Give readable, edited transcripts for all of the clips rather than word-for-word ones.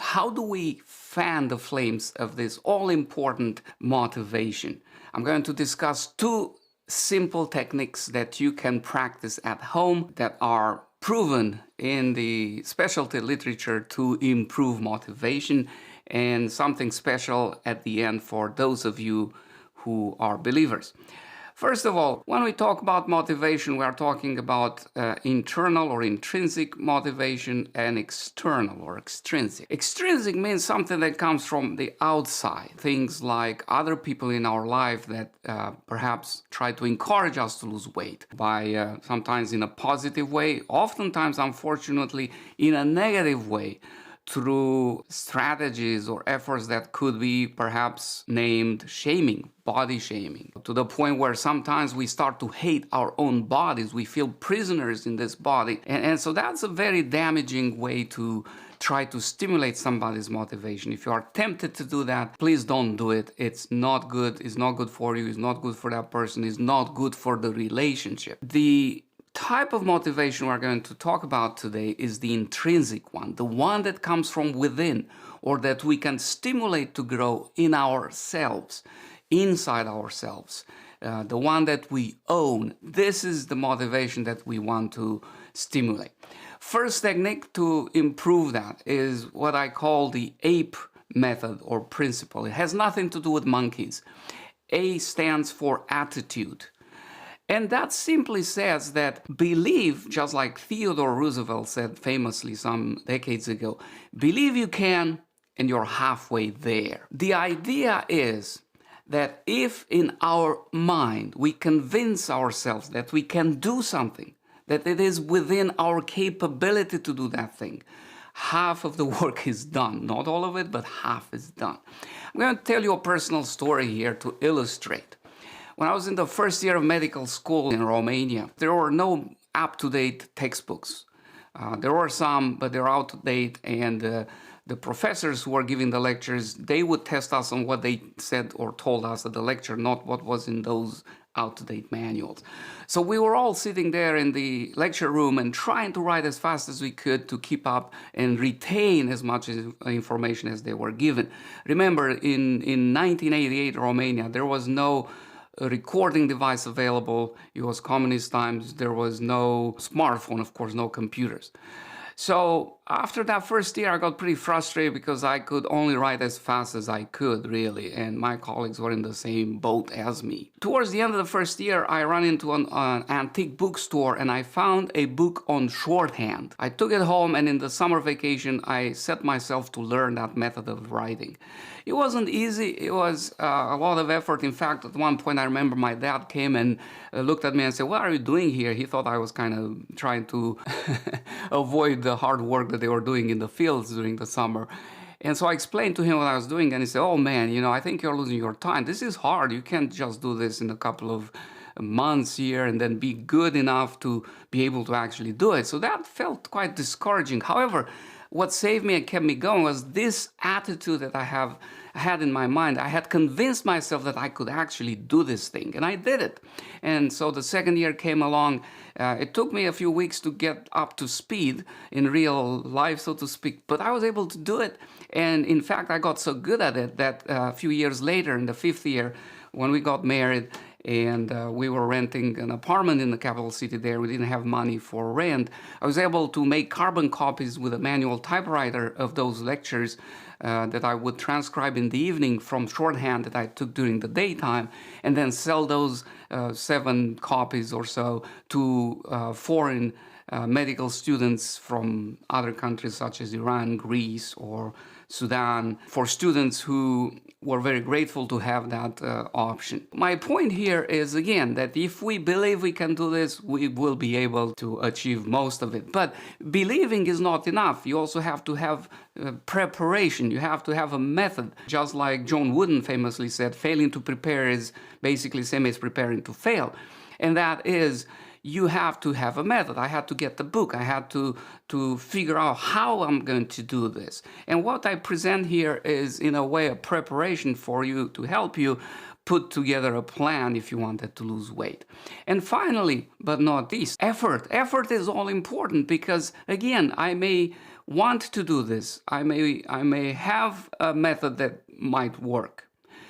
How do we fan the flames of this all-important motivation? I'm going to discuss two simple techniques that you can practice at home that are proven in the specialty literature to improve motivation, and something special at the end for those of you who are believers. First of all, when we talk about motivation, we are talking about internal or intrinsic motivation and external or extrinsic. Extrinsic means something that comes from the outside, things like other people in our life that perhaps try to encourage us to lose weight by sometimes in a positive way, oftentimes, unfortunately, in a negative way, through strategies or efforts that could be perhaps named shaming, body shaming, to the point where sometimes we start to hate our own bodies. We feel prisoners in this body. And so that's a very damaging way to try to stimulate somebody's motivation. If you are tempted to do that, please don't do it. It's not good. It's not good for you. It's not good for that person. It's not good for the relationship. The type of motivation we're going to talk about today is the intrinsic one, the one that comes from within, or that we can stimulate to grow in ourselves, inside ourselves, the one that we own. This is the motivation that we want to stimulate. First technique to improve that is what I call the APE method or principle. It has nothing to do with monkeys. A stands for attitude. And that simply says that believe, just like Theodore Roosevelt said famously some decades ago, believe you can and you're halfway there. The idea is that if in our mind we convince ourselves that we can do something, that it is within our capability to do that thing, half of the work is done. Not all of it, but half is done. I'm going to tell you a personal story here to illustrate. When I was in the first year of medical school in Romania, there were no up-to-date textbooks. There were some, but they're out of date, and the professors who were giving the lectures, they would test us on what they said or told us at the lecture, not what was in those out-to-date manuals. So we were all sitting there in the lecture room and trying to write as fast as we could to keep up and retain as much information as they were given. Remember, in 1988 Romania, there was no recording device available. It was communist times. There was no smartphone, of course, no computers. So after that first year, I got pretty frustrated because I could only write as fast as I could, really, and my colleagues were in the same boat as me. Towards the end of the first year, I ran into an antique bookstore and I found a book on shorthand. I took it home, and in the summer vacation, I set myself to learn that method of writing. It wasn't easy. It was a lot of effort. In fact, at one point, I remember my dad came and looked at me and said, "What are you doing here?" He thought I was kind of trying to avoid the hard work that they were doing in the fields during the summer. And so I explained to him what I was doing, and he said, "Oh man, I think you're losing your time. This is hard. You can't just do this in a couple of months here and then be good enough to be able to actually do it." So that felt quite discouraging. However, what saved me and kept me going was this attitude that I had in my mind. I had convinced myself that I could actually do this thing, and I did it. And so the second year came along. It took me a few weeks to get up to speed in real life, so to speak, but I was able to do it. And in fact, I got so good at it that a few years later, in the fifth year, when we got married, and we were renting an apartment in the capital city there. We didn't have money for rent. I was able to make carbon copies with a manual typewriter of those lectures that I would transcribe in the evening from shorthand that I took during the daytime, and then sell those 7 copies or so to foreign medical students from other countries such as Iran, Greece, or Sudan, for students who were very grateful to have that option. My point here is, again, that if we believe we can do this, we will be able to achieve most of it. But believing is not enough. You also have to have preparation. You have to have a method. Just like John Wooden famously said, failing to prepare is basically same as preparing to fail. And that is, you have to have a method. I had to get the book. I had to figure out how I'm going to do this. And what I present here is, in a way, a preparation for you to help you put together a plan if you wanted to lose weight. And finally, but not least, effort. Effort is all important because, again, I may want to do this, I may have a method that might work.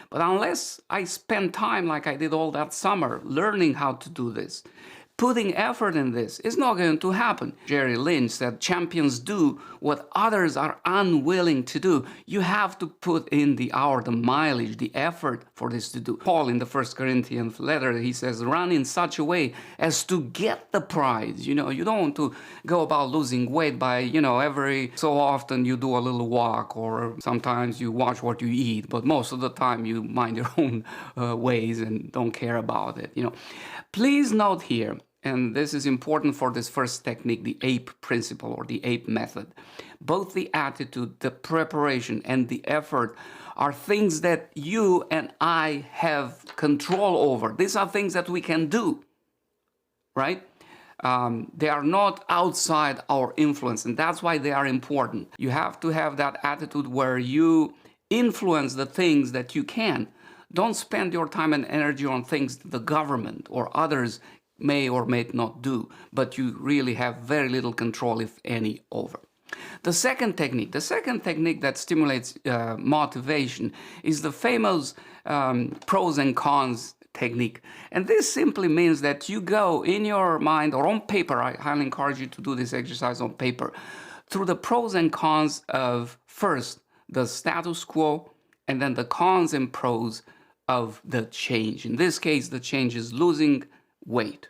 But unless I spend time like I did all that summer learning how to do this, putting effort in this, it's not going to happen. Jerry Lynch said champions do what others are unwilling to do. You have to put in the hour, the mileage, the effort for this to do. Paul in the 1 Corinthians letter, he says, run in such a way as to get the prize. You don't want to go about losing weight by, every so often you do a little walk, or sometimes you watch what you eat, but most of the time you mind your own ways and don't care about it. Please note here, and this is important for this first technique, the APE principle or the APE method. Both the attitude, the preparation, and the effort are things that you and I have control over. These are things that we can do, right? They are not outside our influence, and that's why they are important. You have to have that attitude where you influence the things that you can. Don't spend your time and energy on things the government or others may or may not do, but you really have very little control, if any, over. The second technique that stimulates motivation is the famous pros and cons technique. And this simply means that you go in your mind or on paper, I highly encourage you to do this exercise on paper, through the pros and cons of first the status quo and then the cons and pros of the change. In this case, the change is losing weight.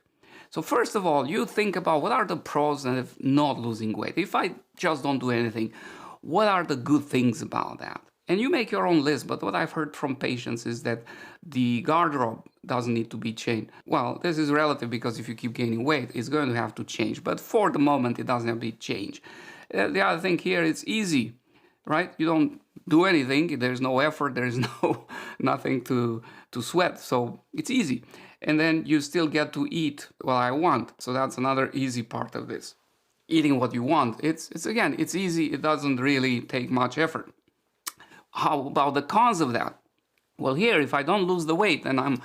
So first of all, you think about what are the pros of not losing weight. If I just don't do anything, what are the good things about that? And you make your own list, but what I've heard from patients is that the garderobe doesn't need to be changed. Well, this is relative because if you keep gaining weight, it's going to have to change. But for the moment, it doesn't have to be changed. The other thing here, it's easy, right? You don't do anything. There's no effort. There's nothing to sweat. So it's easy. And then you still get to eat what I want. So that's another easy part of this. Eating what you want. It's easy. It doesn't really take much effort. How about the cons of that? Well, here, if I don't lose the weight and I'm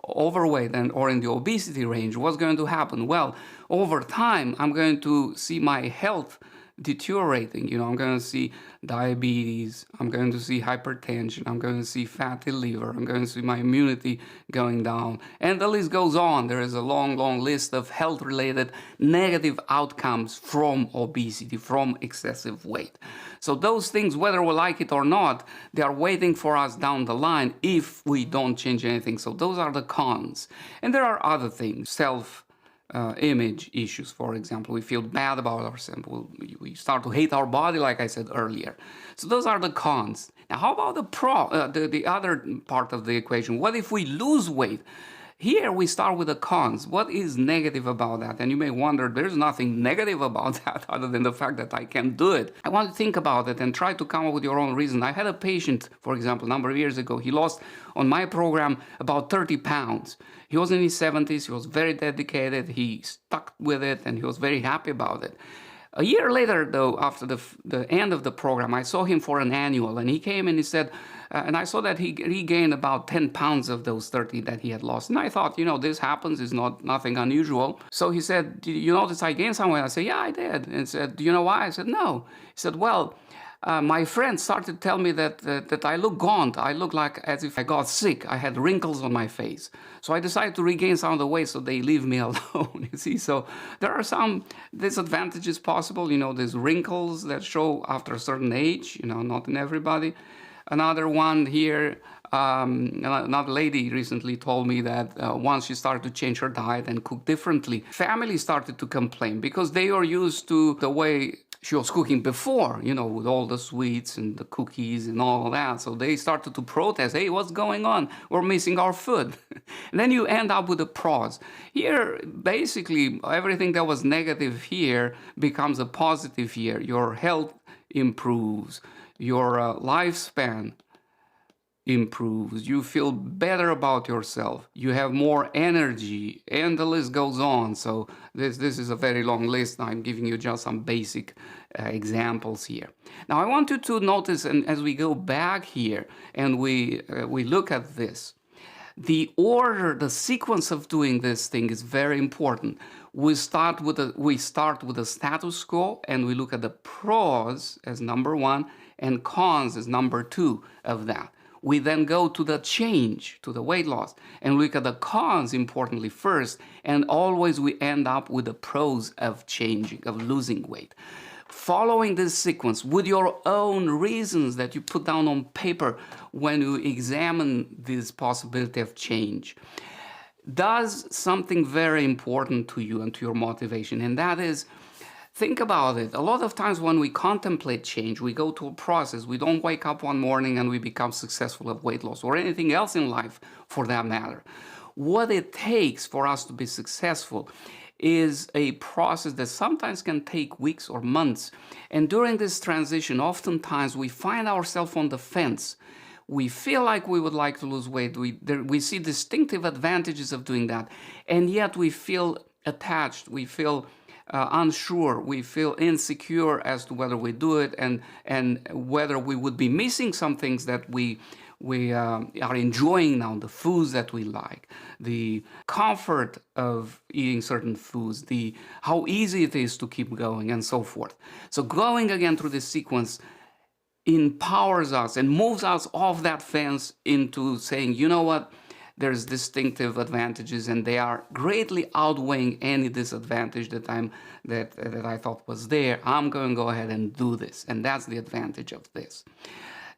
overweight or in the obesity range, what's going to happen? Well, over time, I'm going to see my health deteriorating. I'm going to see diabetes, I'm going to see hypertension, I'm going to see fatty liver, I'm going to see my immunity going down, and the list goes on. There is a long list of health-related negative outcomes from obesity, from excessive weight. So those things, whether we like it or not, they are waiting for us down the line if we don't change anything. So those are the cons. And there are other things, image issues, for example. We feel bad about ourselves. We start to hate our body, like I said earlier. So those are the cons. Now, how about the other part of the equation? What if we lose weight? Here we start with the cons. What is negative about that? And you may wonder, there's nothing negative about that other than the fact that I can do it. I want to think about it and try to come up with your own reason. I had a patient, for example, a number of years ago. He lost on my program about 30 pounds. He was in his 70s. He was very dedicated. He stuck with it and he was very happy about it. A year later, though, after the end of the program, I saw him for an annual, and he came and he said, and I saw that he gained about 10 pounds of those 30 that he had lost. And I thought, this happens, it's nothing unusual. So he said, did you notice I gained some weight? I said, yeah, I did. And he said, do you know why? I said, no. He said, well, my friends started to tell me that I look gaunt. I look like as if I got sick. I had wrinkles on my face. So I decided to regain some of the weight so they leave me alone, you see. So there are some disadvantages possible, there's wrinkles that show after a certain age, not in everybody. Another one here, another lady recently told me that once she started to change her diet and cook differently, family started to complain because they are used to the way she was cooking before, with all the sweets and the cookies and all that. So they started to protest, hey, what's going on? We're missing our food. And then you end up with the pros. Here, basically, everything that was negative here becomes a positive here. Your health improves. Your lifespan improves. You feel better about yourself. You have more energy, and the list goes on. So this is a very long list. I'm giving you just some basic examples here. Now I want you to notice, and as we go back here and we look at this, the order, the sequence of doing this thing is very important. We start with the status quo, and we look at the pros as number one and cons as number two of that. We then go to the change, to the weight loss, and look at the cons importantly first, and always we end up with the pros of changing, of losing weight. Following this sequence with your own reasons that you put down on paper when you examine this possibility of change, does something very important to you and to your motivation, and that is, think about it. A lot of times when we contemplate change, we go to a process. We don't wake up one morning and we become successful at weight loss or anything else in life for that matter. What it takes for us to be successful is a process that sometimes can take weeks or months. And during this transition, oftentimes we find ourselves on the fence. We feel like we would like to lose weight. We see distinctive advantages of doing that. And yet we feel attached. We feel unsure, we feel insecure as to whether we do it, and whether we would be missing some things that we are enjoying now, the foods that we like, the comfort of eating certain foods, how easy it is to keep going, and so forth. So going again through this sequence empowers us and moves us off that fence into saying, you know what, there's distinctive advantages, and they are greatly outweighing any disadvantage that I thought was there. I'm going to go ahead and do this, and that's the advantage of this.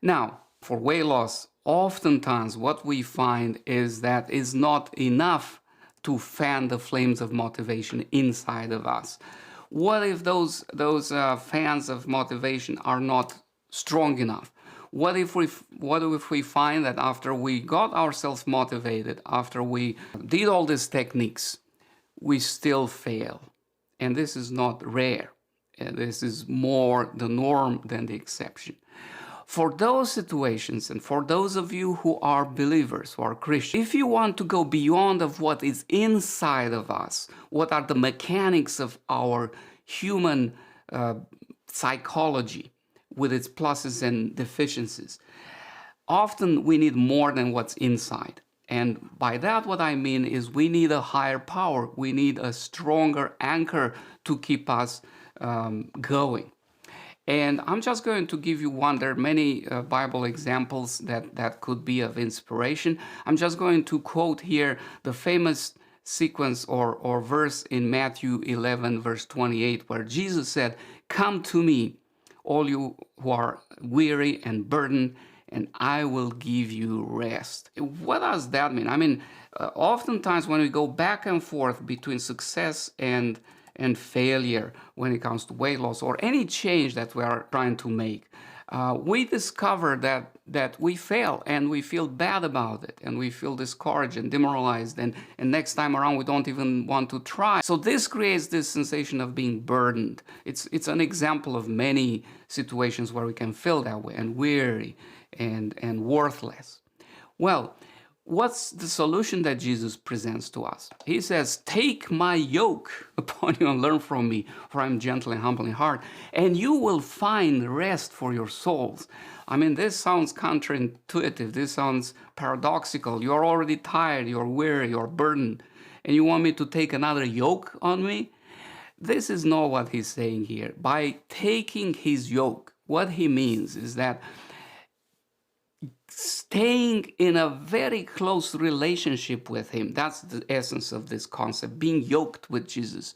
Now, for weight loss, oftentimes what we find is that it's not enough to fan the flames of motivation inside of us. What if those fans of motivation are not strong enough? What if we find that after we got ourselves motivated, after we did all these techniques, we still fail? And this is not rare. And this is more the norm than the exception. For those situations, and for those of you who are believers, who are Christians, if you want to go beyond of what is inside of us, what are the mechanics of our human psychology, with its pluses and deficiencies, often we need more than what's inside. And by that, what I mean is we need a higher power. We need a stronger anchor to keep us going. And I'm just going to give you one. There are many Bible examples that could be of inspiration. I'm just going to quote here the famous sequence or verse in Matthew 11, verse 28, where Jesus said, "Come to me, all you who are weary and burdened, and I will give you rest." What does that mean? I mean, oftentimes when we go back and forth between success and failure when it comes to weight loss or any change that we are trying to make, we discover that we fail and we feel bad about it and we feel discouraged and demoralized, and next time around we don't even want to try. So this creates this sensation of being burdened. It's an example of many situations where we can feel that way, and weary and worthless. Well, what's the solution that Jesus presents to us? He says, "Take my yoke upon you and learn from me, for I am gentle and humble in heart, and you will find rest for your souls." I mean, this sounds counterintuitive. This sounds paradoxical. You're already tired, you're weary, you're burdened, and you want me to take another yoke on me? This is not what he's saying here. By taking his yoke, what he means is that staying in a very close relationship with him, that's the essence of this concept. Being yoked with Jesus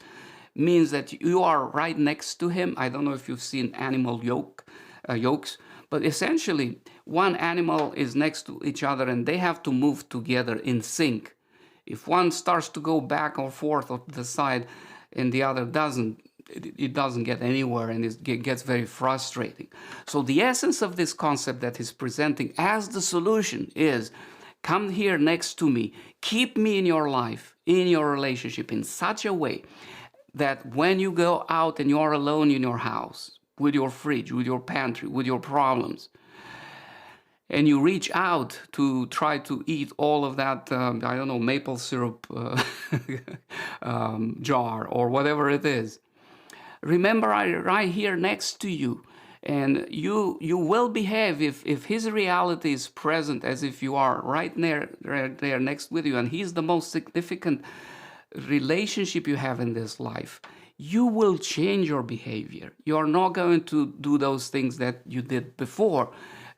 means that you are right next to him. I don't know if you've seen animal yokes, but essentially one animal is next to each other and they have to move together in sync. If one starts to go back or forth to the side and the other doesn't, it doesn't get anywhere, and it gets very frustrating. So the essence of this concept that he's presenting as the solution is, come here next to me, keep me in your life, in your relationship, in such a way that when you go out and you're alone in your house, with your fridge, with your pantry, with your problems, and you reach out to try to eat all of that, maple syrup jar or whatever it is, remember, I'm right here next to you, and you will behave if his reality is present, as if you are right there next with you, and he's the most significant relationship you have in this life, you will change your behavior. You are not going to do those things that you did before,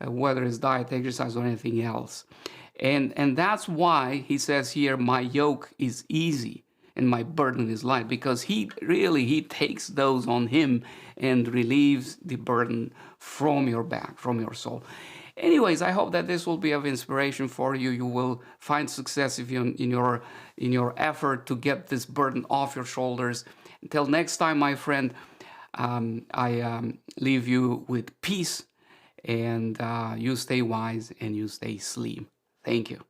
whether it's diet, exercise, or anything else. And that's why he says here, my yoke is easy and my burden is light, because he takes those on him and relieves the burden from your back, from your soul. Anyways, I hope that this will be of inspiration for you. You will find success if you in your effort to get this burden off your shoulders. Until next time, my friend, I leave you with peace, and you stay wise and you stay slim. Thank you.